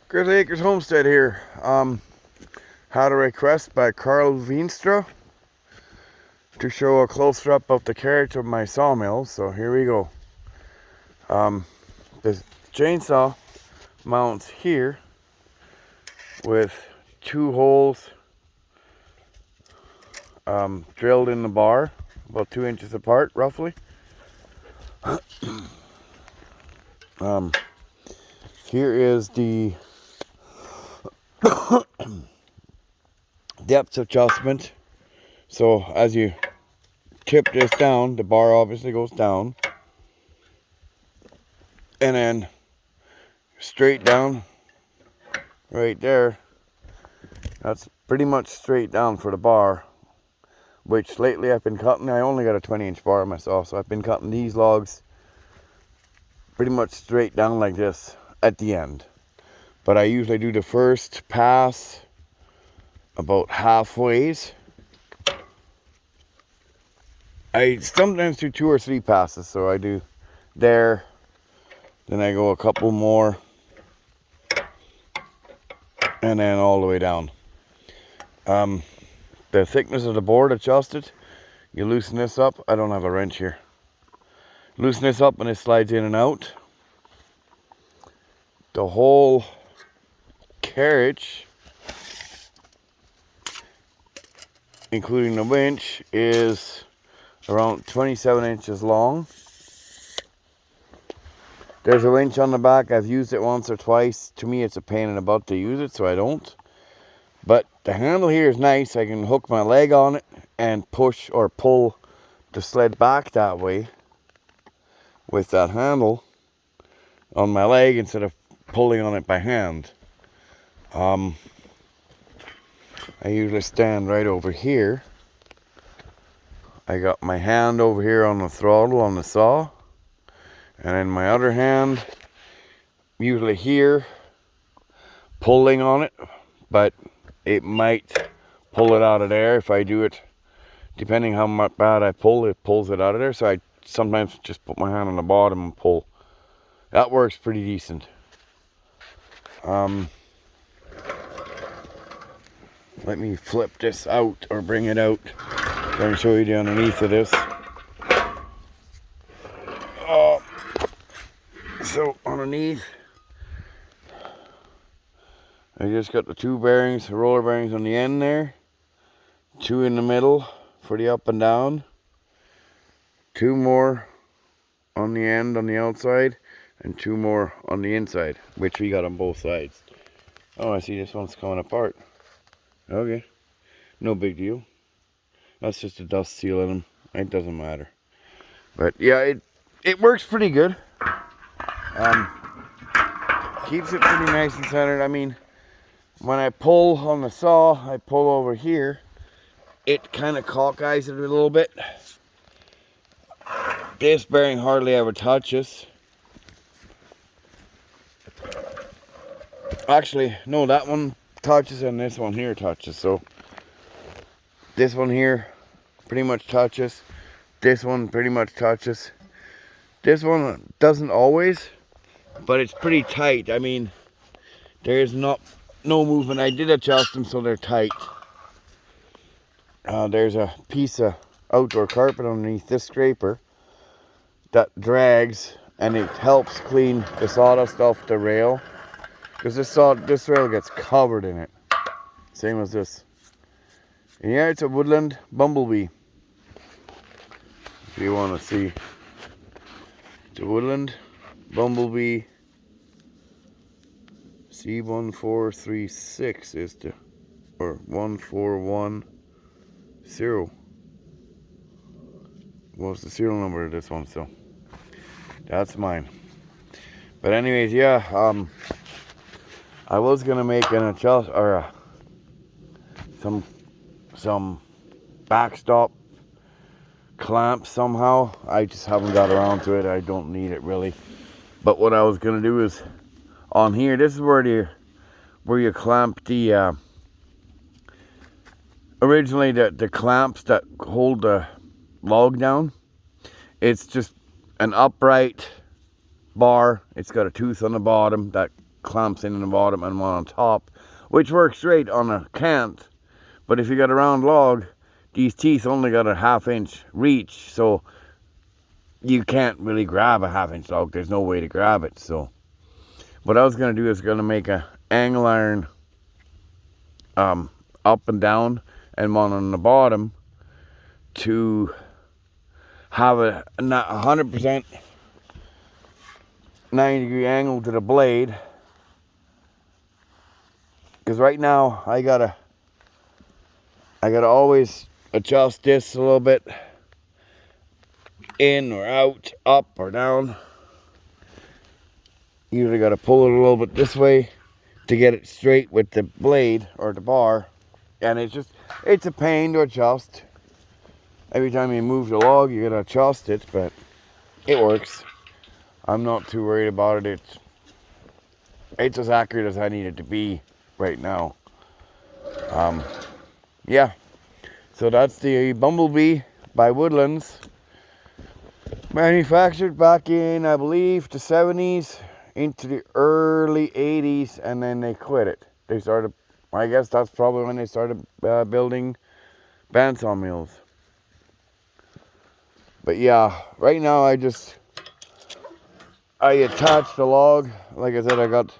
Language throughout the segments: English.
Grizzly Acres Homestead here. Had a request by Veenstra to show a close-up of the carriage of my sawmill, so here we go. The chainsaw mounts here with two holes drilled in the bar, about 2 inches apart roughly. Here is the depth adjustment. So as you tip this down, the bar obviously goes down, and then straight down right there. That's pretty much straight down for the bar, which lately I've been cutting. I only got a 20-inch bar myself, so I've been cutting these logs pretty much straight down like this at the end. But I usually do the first pass about halfways. I sometimes do 2 or 3 passes, so I do there, then I go a couple more, and then all the way down. The thickness of the board adjusted. You loosen this up. I don't have a wrench here. Loosen this up and it slides in and out. The whole carriage, including the winch, is around 27 inches long. There's a winch on the back. I've used it once or twice. To me, it's a pain in the butt to use it, so I don't. But the handle here is nice. I can hook my leg on it and push or pull the sled back that way with that handle on my leg instead of pulling on it by hand. I usually stand right over here. I got my hand over here on the throttle on the saw, and then my other hand usually here pulling on it, but it might pull it out of there if I do it. Depending how much bad I pull, it pulls it out of there. So I sometimes just put my hand on the bottom and pull. That works pretty decent. Let me flip this out or bring it out. I can show you the underneath of this. So underneath, I just got the 2 bearings, the roller bearings on the end there. 2 in the middle for the up and down. 2 more on the end on the outside, and 2 more on the inside, which we got on both sides. Oh, I see this one's coming apart. Okay, no big deal. That's just a dust seal in them. It doesn't matter. But yeah, it works pretty good. Keeps it pretty nice and centered. I mean, when I pull on the saw, I pull over here, it kind of cockeyes it a little bit. This bearing hardly ever touches. Actually, no, that one touches and this one here touches. So this one here pretty much touches. This one pretty much touches. This one doesn't always, but it's pretty tight. I mean, there's no movement. I did adjust them so they're tight. There's a piece of outdoor carpet underneath this scraper that drags, and it helps clean the sawdust off the rail, because this rail gets covered in it. Same as this. And yeah, it's a woodland bumblebee. If you want to see the woodland bumblebee C1436 is the, or 1410 was the serial number of this one, so that's mine. But anyways, yeah, I was gonna make an adjust or some backstop clamp somehow. I just haven't got around to it. I don't need it really. But what I was gonna do is on here, this is where you clamp the originally the clamps that hold the log down. It's just an upright bar. It's got a tooth on the bottom that clamps in the bottom and one on top, which works great on a cant. But if you got a round log, these teeth only got a 1/2 inch reach, so you can't really grab a 1/2 inch log. There's no way to grab it. So what I was going to do is going to make a angle iron up and down and one on the bottom to have a 100% 90-degree angle to the blade. Because right now I gotta always adjust this a little bit, in or out, up or down. Usually gotta pull it a little bit this way to get it straight with the blade or the bar, and it's a pain to adjust. Every time you move the log you gotta adjust it, but it works. I'm not too worried about it. It's as accurate as I need it to be right now. Yeah, so that's the Bumblebee by Woodlands, manufactured back in, I believe, the 70s into the early 80s, and then they quit it. They started, I guess that's probably when they started building bandsaw mills. But yeah, right now I attached the log. Like I said, I got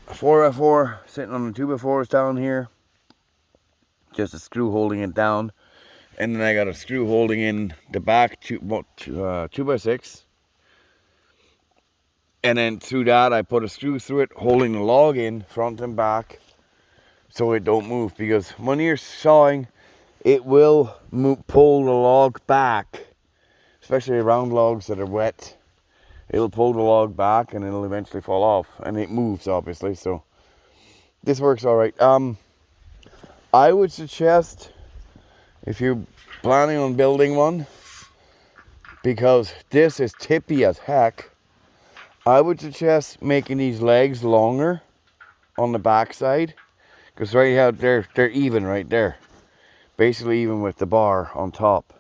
a 4x4 sitting on the 2x4s down here, just a screw holding it down, and then I got a screw holding in the back 2x6, and then through that I put a screw through it holding the log in front and back so it don't move, because when you're sawing it will pull the log back, especially around logs that are wet. It'll pull the log back and it'll eventually fall off, and it moves obviously, so this works all right. I would suggest, if you're planning on building one, because this is tippy as heck, I would suggest making these legs longer on the back side, because right out there they're even right there, basically even with the bar on top.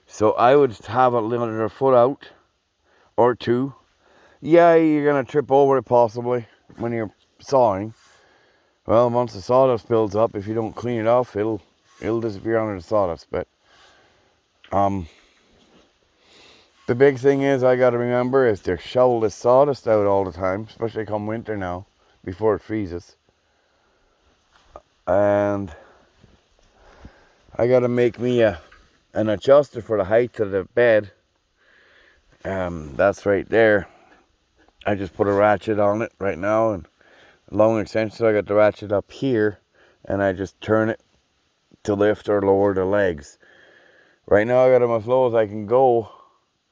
So I would have another foot out or two. Yeah, you're gonna trip over it possibly when you're sawing. Well, once the sawdust builds up, if you don't clean it off, it'll disappear under the sawdust. But the big thing is, I gotta remember, is to shovel the sawdust out all the time, especially come winter now, before it freezes. And I gotta make me an adjuster for the height of the bed. That's right there. I just put a ratchet on it right now, and long extension, so I got the ratchet up here, and I just turn it to lift or lower the legs. Right now I got them as low as I can go,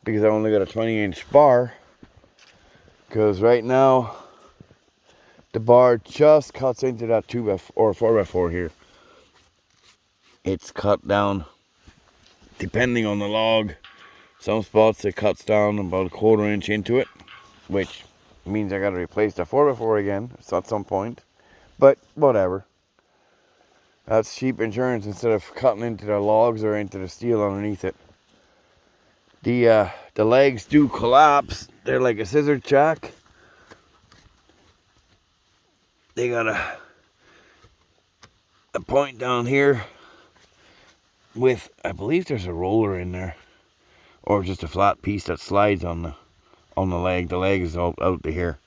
because I only got a 20-inch bar, because right now the bar just cuts into that 2x or 4x4 here. It's cut down depending on the log. Some spots it cuts down about 1/4 inch into it, which means I got to replace the 4x4 again at some point. But whatever. That's cheap insurance instead of cutting into the logs or into the steel underneath it. The legs do collapse. They're like a scissor jack. They got a point down here with, I believe there's a roller in there, or just a flat piece that slides on the leg. The leg is out to here.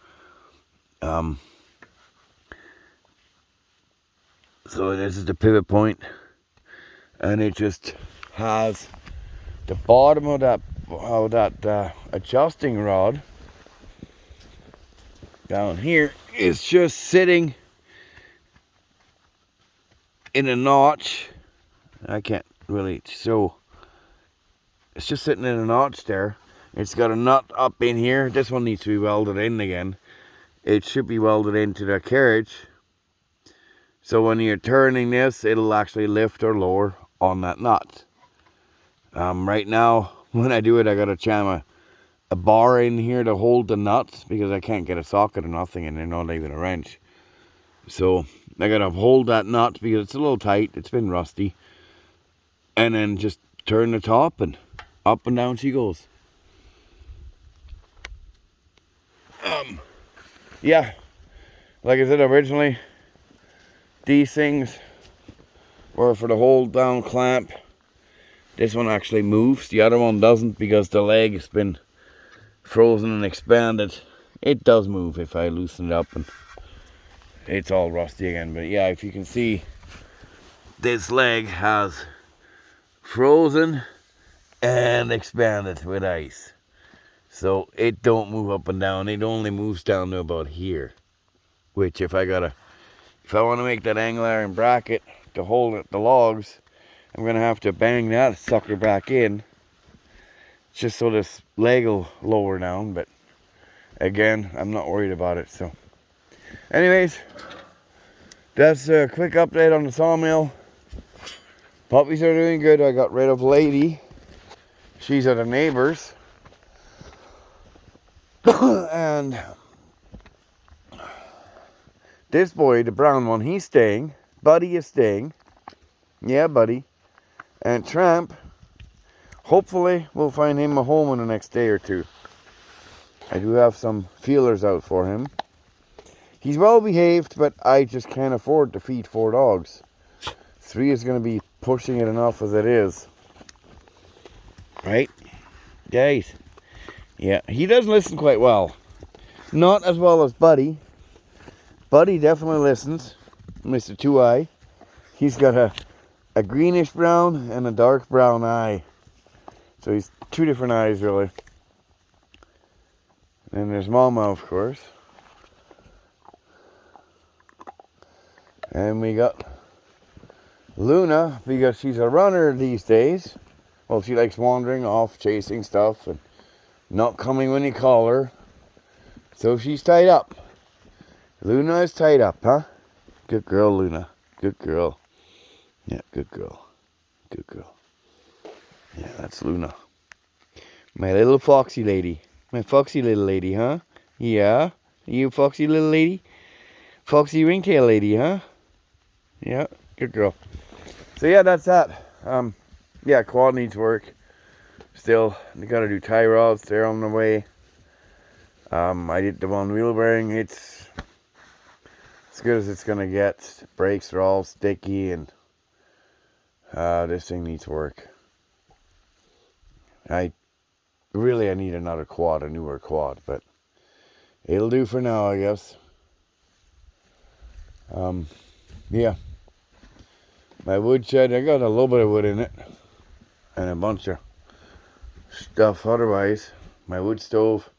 So this is the pivot point, and it just has the bottom of that adjusting rod down here is just sitting in a notch. I can't really show. It's just sitting in a notch there. It's got a nut up in here. This one needs to be welded in again. It should be welded into the carriage, so when you're turning this, it'll actually lift or lower on that nut. Right now, when I do it, I gotta jam a bar in here to hold the nuts, because I can't get a socket or nothing, and they're not even a wrench. So I gotta hold that nut because it's a little tight. It's been rusty, and then just turn the top, and up and down she goes. yeah, like I said originally, these things were for the hold down clamp. This one actually moves. The other one doesn't because the leg has been frozen and expanded. It does move if I loosen it up, and it's all rusty again. But yeah, if you can see, this leg has frozen and expanded with ice. So it don't move up and down. It only moves down to about here. Which if I want to make that angle iron bracket to hold it, the logs, I'm going to have to bang that sucker back in. Just so this leg will lower down. But again, I'm not worried about it. So anyways, that's a quick update on the sawmill. Puppies are doing good. I got rid of Lady. She's at a neighbor's. And this boy, the brown one, he's staying. Buddy is staying. Yeah, Buddy. And Tramp, hopefully we'll find him a home in the next day or two. I do have some feelers out for him. He's well behaved, but I just can't afford to feed 4 dogs. 3 is going to be pushing it enough as it is. Right? Guys. Yeah, he does listen quite well. Not as well as Buddy. Buddy definitely listens. Mr. Two-Eye. He's got a greenish brown and a dark brown eye. So he's 2 different eyes, really. And there's Mama, of course. And we got Luna, because she's a runner these days. Well, she likes wandering off, chasing stuff, and not coming when you call her. So she's tied up. Luna is tied up, huh? Good girl, Luna. Good girl. Yeah, good girl. Good girl. Yeah, that's Luna. My little foxy lady. My foxy little lady, huh? Yeah? You foxy little lady? Foxy ringtail lady, huh? Yeah, good girl. So yeah, that's that. Yeah, quad needs work. Still, they gotta do tie rods. They're on the way. I did the one wheel bearing. It's as good as it's gonna get. Brakes are all sticky, and this thing needs work. I need another quad, a newer quad, but it'll do for now, I guess. Yeah. My wood shed, I got a little bit of wood in it, and a bunch of stuff otherwise. My wood stove,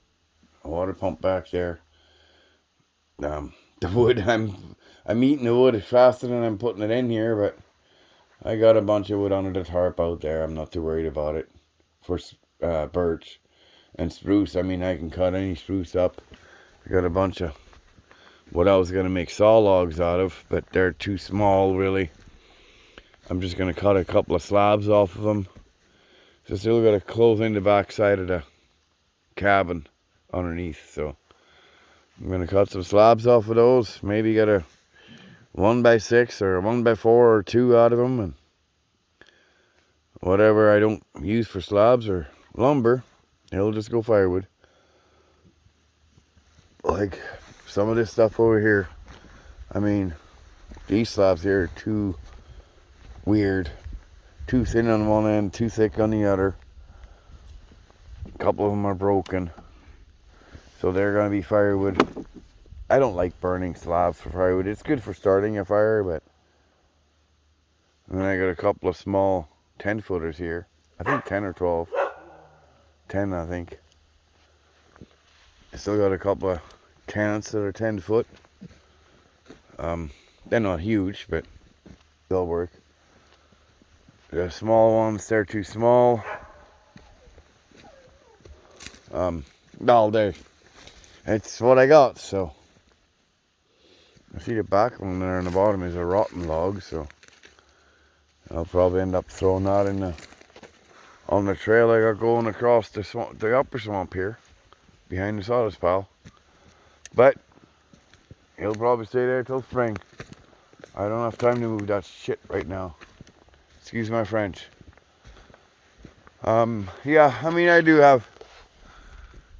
a water pump back there. The wood, I'm eating the wood faster than I'm putting it in here, but I got a bunch of wood under the tarp out there. I'm not too worried about it. For birch and spruce, I mean, I can cut any spruce up. I got a bunch of what I was going to make saw logs out of, but they're too small, really. I'm just going to cut a couple of slabs off of them. So still got to close in the back side of the cabin underneath. So I'm going to cut some slabs off of those. Maybe get a 1x6 or a 1x4 or 2 out of them. And whatever I don't use for slabs or lumber, it'll just go firewood. Like some of this stuff over here. I mean, these slabs here are too weird. Too thin on one end, too thick on the other. A couple of them are broken. So they're going to be firewood. I don't like burning slabs for firewood. It's good for starting a fire, but... And then I got a couple of small 10-footers here. I think 10 or 12. 10, I think. I still got a couple of cans that are 10 foot. They're not huge, but they'll work. The small ones, they're too small. All day. It's what I got, so. I see the back one there on the bottom is a rotten log, so I'll probably end up throwing that in on the trail I got going across the swamp, the upper swamp here, behind the sawdust pile. But he'll probably stay there till spring. I don't have time to move that shit right now. Excuse my French. Yeah, I mean, I do have,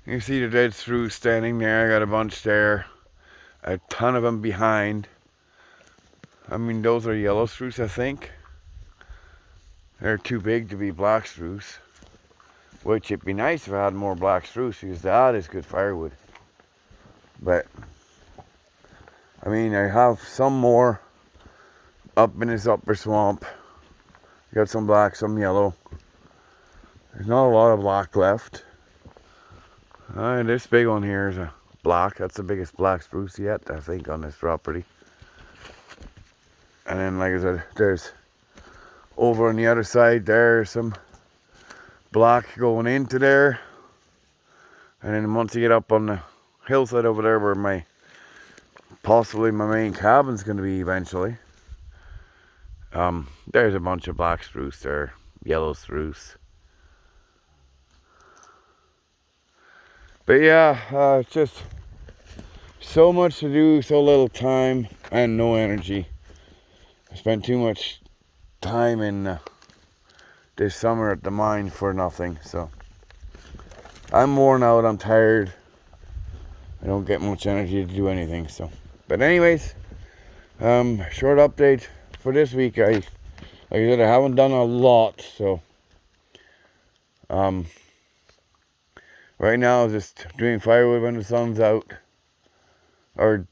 you see the dead spruce standing there. I got a bunch there. a ton of them behind. I mean, those are yellow spruce, I think. They're too big to be black spruce. Which it'd be nice if I had more black spruce, because that is good firewood. But, I mean, I have some more up in this upper swamp. Got some black, some yellow. There's not a lot of black left. This big one here is a black. That's the biggest black spruce yet, I think, on this property. And then, like I said, there's over on the other side, there's some black going into there. And then once you get up on the hillside over there where possibly my main cabin's going to be eventually, there's a bunch of black spruce there, yellow spruce. But yeah, it's just so much to do, so little time, and no energy. I spent too much time in this summer at the mine for nothing, so I'm worn out, I'm tired. I don't get much energy to do anything, so. But anyways, short update for this week. Like I said, I haven't done a lot, so right now I'm just doing firewood when the sun's out, or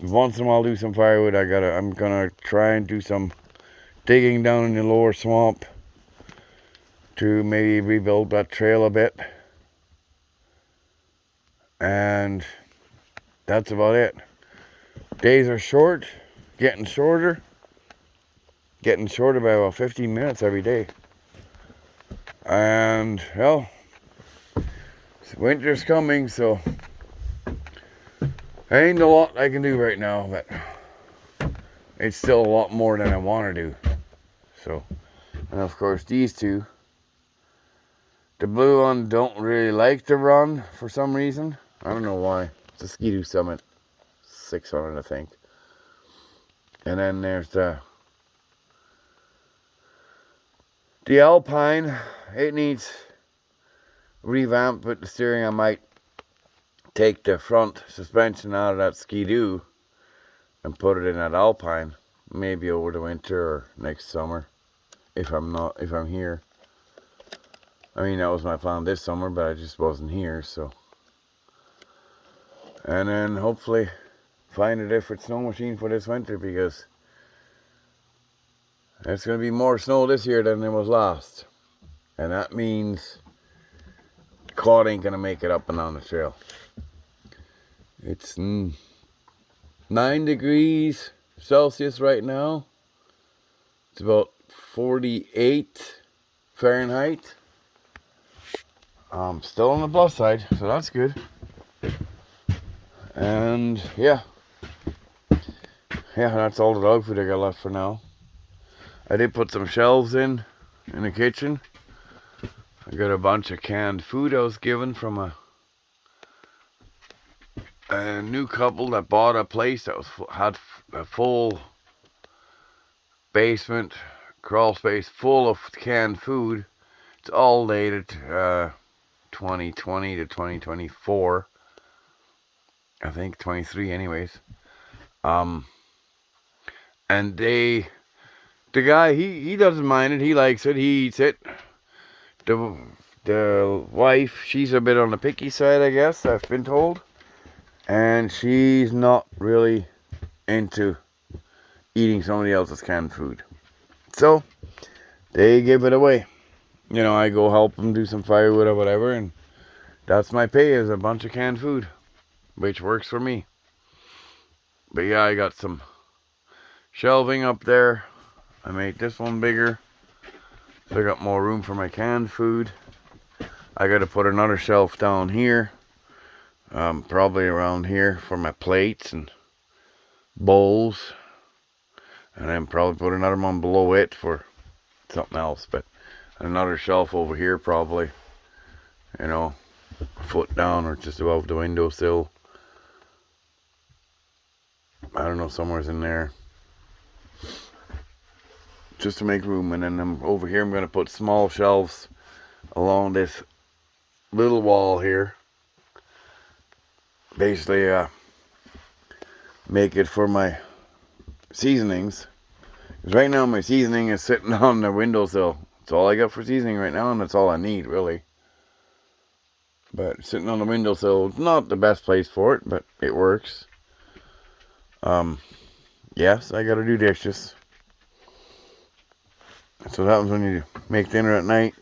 once in a while do some firewood. I'm gonna try and do some digging down in the lower swamp to maybe rebuild that trail a bit, and that's about it. Days are short, getting shorter by about 15 minutes every day. And, well, winter's coming, so there ain't a lot I can do right now, but it's still a lot more than I want to do. So, and of course these two, the blue one don't really like to run for some reason. I don't know why. It's a Ski-Doo Summit 600, I think. And then there's the Alpine. It needs revamped with the steering. I might take the front suspension out of that Ski-Doo and put it in that Alpine, maybe over the winter or next summer, if I'm here. I mean, that was my plan this summer, but I just wasn't here, so. And then hopefully find a different snow machine for this winter, because there's going to be more snow this year than there was last. And that means the quad ain't going to make it up and down the trail. It's 9 degrees Celsius right now. It's about 48 Fahrenheit. Still on the plus side, so that's good. And yeah, that's all the dog food I got left for now. I did put some shelves in the kitchen. I got a bunch of canned food I was given from a new couple that bought a place that had a full basement, crawl space full of canned food. It's all dated 2020 to 2024. I think 23 anyways. And the guy, he doesn't mind it. He likes it. He eats it. The wife, she's a bit on the picky side, I guess, I've been told. And she's not really into eating somebody else's canned food. So, they give it away. You know, I go help them do some firewood or whatever, and that's my pay, is a bunch of canned food, which works for me. But yeah, I got some shelving up there. I made this one bigger, so I got more room for my canned food. I got to put another shelf down here, probably around here, for my plates and bowls, and then probably put another one below it for something else. But another shelf over here, probably, you know, a foot down or just above the windowsill. I don't know, somewhere's in there, just to make room. And then over here I'm going to put small shelves along this little wall here. Basically, make it for my seasonings. Because right now my seasoning is sitting on the windowsill. That's all I got for seasoning right now, and that's all I need, really. But sitting on the windowsill is not the best place for it, but it works. Yes, I gotta do dishes. That's what happens when you make dinner at night.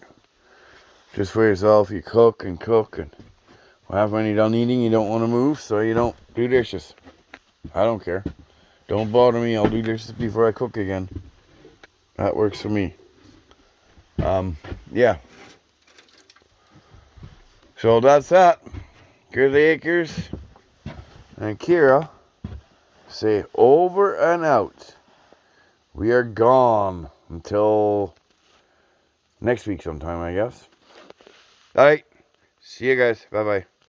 Just for yourself, you cook, and what happens when you're done eating, you don't want to move, so you don't do dishes. I don't care. Don't bother me, I'll do dishes before I cook again. That works for me. Yeah. So that's that. Grizzly Acres and Kira say over and out. We are gone until next week sometime, I guess. Alright. See you guys. Bye-bye.